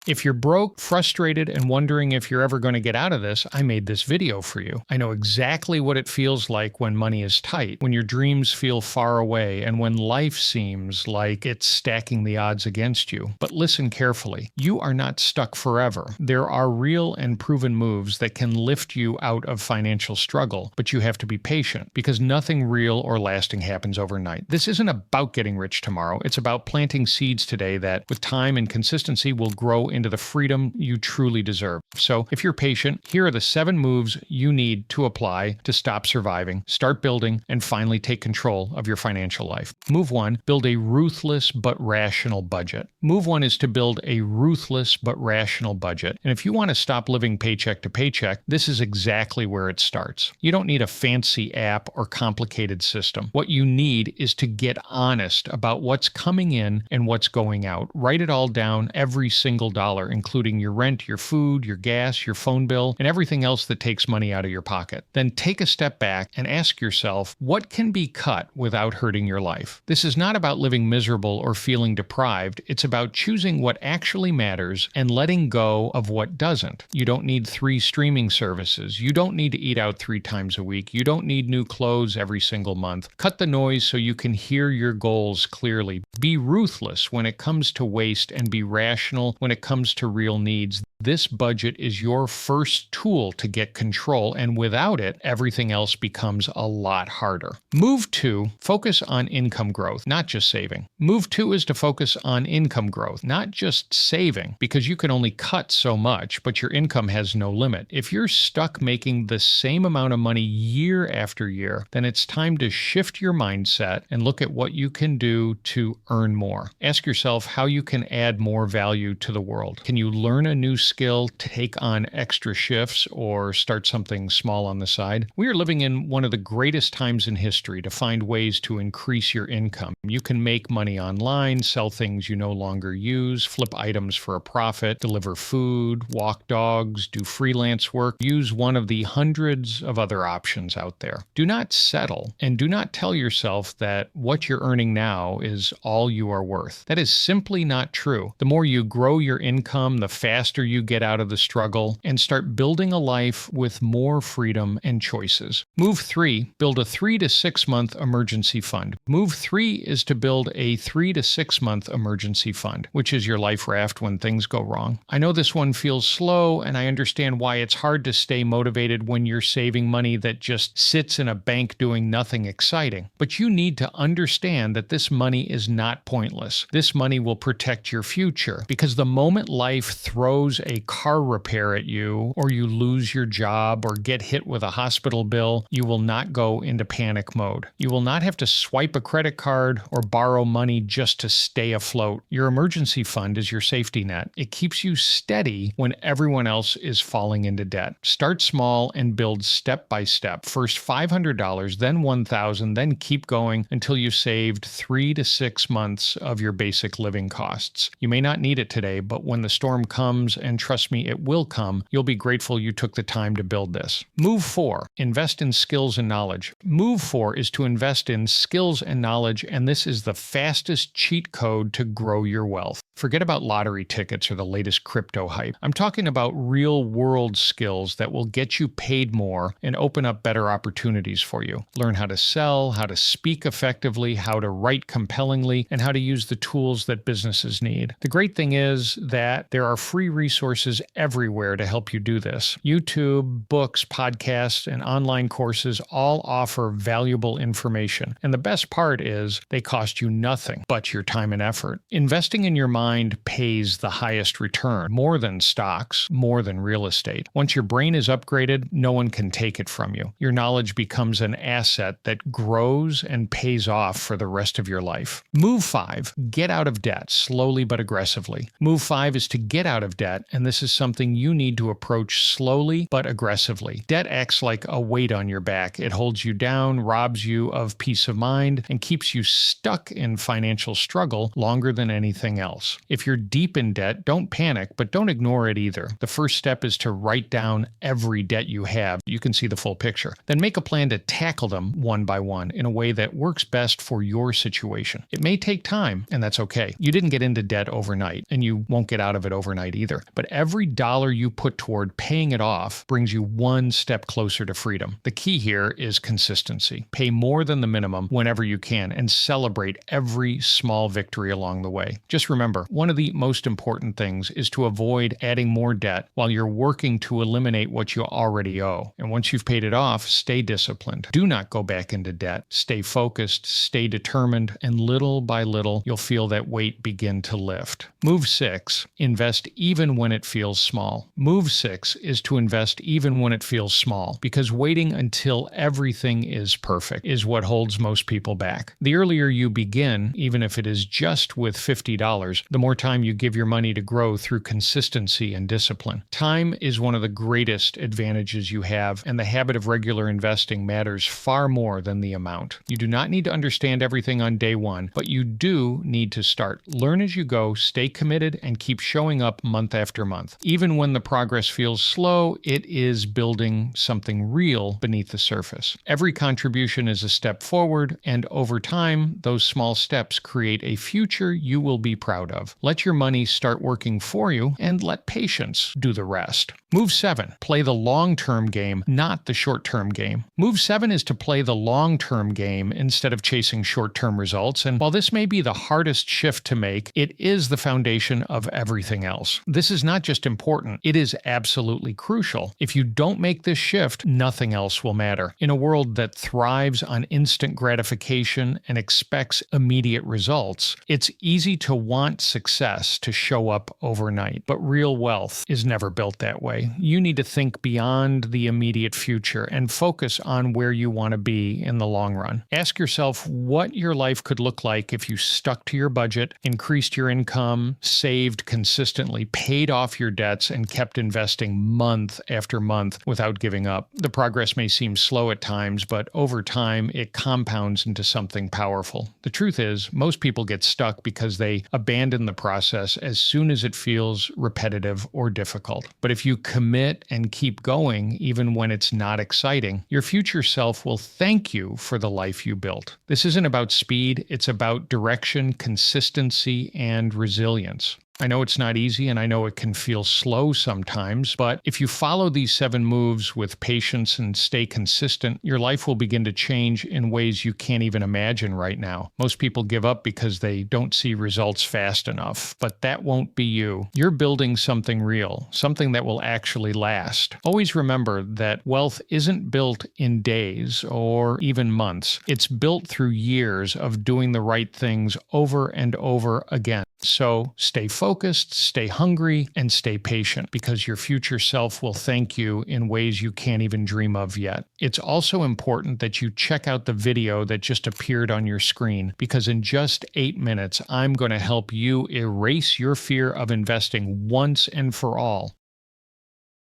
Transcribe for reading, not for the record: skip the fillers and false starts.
If you're broke, frustrated, and wondering if you're ever going to get out of this, I made this video for you. I know exactly what it feels like when money is tight, when your dreams feel far away, and when life seems like it's stacking the odds against you. But listen carefully. You are not stuck forever. There are real and proven moves that can lift you out of financial struggle, but you have to be patient because nothing real or lasting happens overnight. This isn't about getting rich tomorrow. It's about planting seeds today that, with time and consistency, will grow into the freedom you truly deserve. So if you're patient, here are the 7 moves you need to apply to stop surviving, start building, and finally take control of your financial life. Move 1, build a ruthless but rational budget. Move 1 is to build a ruthless but rational budget. And if you want to stop living paycheck to paycheck, this is exactly where it starts. You don't need a fancy app or complicated system. What you need is to get honest about what's coming in and what's going out. Write it all down, every single dollar, including your rent, your food, your gas, your phone bill, and everything else that takes money out of your pocket. Then take a step back and ask yourself, what can be cut without hurting your life? This is not about living miserable or feeling deprived. It's about choosing what actually matters and letting go of what doesn't. You don't need 3 streaming services. You don't need to eat out 3 times a week. You don't need new clothes every single month. Cut the noise so you can hear your goals clearly. Be ruthless when it comes to waste and be rational when it comes to real needs. This budget is your first tool to get control, and without it, everything else becomes a lot harder. Move 2, focus on income growth, not just saving. Move 2 is to focus on income growth, not just saving, because you can only cut so much, but your income has no limit. If you're stuck making the same amount of money year after year, then it's time to shift your mindset and look at what you can do to earn more. Ask yourself how you can add more value to the world. Can you learn a new skill, take on extra shifts, or start something small on the side? We are living in one of the greatest times in history to find ways to increase your income. You can make money online, sell things you no longer use, flip items for a profit, deliver food, walk dogs, do freelance work, use one of the hundreds of other options out there. Do not settle, and do not tell yourself that what you're earning now is all you are worth. That is simply not true. The more you grow your income, the faster you get out of the struggle and start building a life with more freedom and choices. Move 3, build a 3 to 6 month emergency fund. Move 3 is to build a 3 to 6 month emergency fund, which is your life raft when things go wrong. I know this one feels slow, and I understand why it's hard to stay motivated when you're saving money that just sits in a bank doing nothing exciting. But you need to understand that this money is not pointless. This money will protect your future, because the moment life throws a car repair at you, or you lose your job, or get hit with a hospital bill, you will not go into panic mode. You will not have to swipe a credit card or borrow money just to stay afloat. Your emergency fund is your safety net. It keeps you steady when everyone else is falling into debt. Start small and build step by step. First $500, then $1,000, then keep going until you've saved 3 to 6 months of your basic living costs. You may not need it today, but when the storm comes, and trust me, it will come, you'll be grateful you took the time to build this. Move 4, invest in skills and knowledge. Move 4 is to invest in skills and knowledge, and this is the fastest cheat code to grow your wealth. Forget about lottery tickets or the latest crypto hype. I'm talking about real-world skills that will get you paid more and open up better opportunities for you. Learn how to sell, how to speak effectively, how to write compellingly, and how to use the tools that businesses need. The great thing is that there are free resources everywhere to help you do this. YouTube, books, podcasts, and online courses all offer valuable information. And the best part is they cost you nothing but your time and effort. Investing in your mind pays the highest return, more than stocks, more than real estate. Once your brain is upgraded, no one can take it from you. Your knowledge becomes an asset that grows and pays off for the rest of your life. Move 5, get out of debt, slowly but aggressively. Move 5 is to get out of debt, and this is something you need to approach slowly but aggressively. Debt acts like a weight on your back. It holds you down, robs you of peace of mind, and keeps you stuck in financial struggle longer than anything else. If you're deep in debt, don't panic, but don't ignore it either. The first step is to write down every debt you have. You can see the full picture. Then make a plan to tackle them one by one in a way that works best for your situation. It may take time, and that's okay. You didn't get into debt overnight, and you won't get get out of it overnight either. But every dollar you put toward paying it off brings you one step closer to freedom. The key here is consistency. Pay more than the minimum whenever you can and celebrate every small victory along the way. Just remember, one of the most important things is to avoid adding more debt while you're working to eliminate what you already owe. And once you've paid it off, stay disciplined. Do not go back into debt. Stay focused, stay determined, and little by little, you'll feel that weight begin to lift. Move 6, invest even when it feels small. Move 6 is to invest even when it feels small, because waiting until everything is perfect is what holds most people back. The earlier you begin, even if it is just with $50, the more time you give your money to grow through consistency and discipline. Time is one of the greatest advantages you have, and the habit of regular investing matters far more than the amount. You do not need to understand everything on day one, but you do need to start. Learn as you go, stay committed, and keep showing up month after month. Even when the progress feels slow, it is building something real beneath the surface. Every contribution is a step forward, and over time, those small steps create a future you will be proud of. Let your money start working for you, and let patience do the rest. Move 7. Play the long-term game, not the short-term game. Move 7 is to play the long-term game instead of chasing short-term results, and while this may be the hardest shift to make, it is the foundation of everything else. This is not just important, it is absolutely crucial. If you don't make this shift, nothing else will matter. In a world that thrives on instant gratification and expects immediate results, it's easy to want success to show up overnight, but real wealth is never built that way. You need to think beyond the immediate future and focus on where you want to be in the long run. Ask yourself what your life could look like if you stuck to your budget, increased your income, saved consistently, paid off your debts, and kept investing month after month without giving up. The progress may seem slow at times, but over time, it compounds into something powerful. The truth is, most people get stuck because they abandon the process as soon as it feels repetitive or difficult. But if you commit and keep going, even when it's not exciting, your future self will thank you for the life you built. This isn't about speed, it's about direction, consistency, and resilience. I know it's not easy, and I know it can feel slow sometimes, but if you follow these 7 moves with patience and stay consistent, your life will begin to change in ways you can't even imagine right now. Most people give up because they don't see results fast enough, but that won't be you. You're building something real, something that will actually last. Always remember that wealth isn't built in days or even months. It's built through years of doing the right things over and over again. So stay focused, stay hungry, and stay patient, because your future self will thank you in ways you can't even dream of yet. It's also important that you check out the video that just appeared on your screen, because in just 8 minutes, I'm going to help you erase your fear of investing once and for all.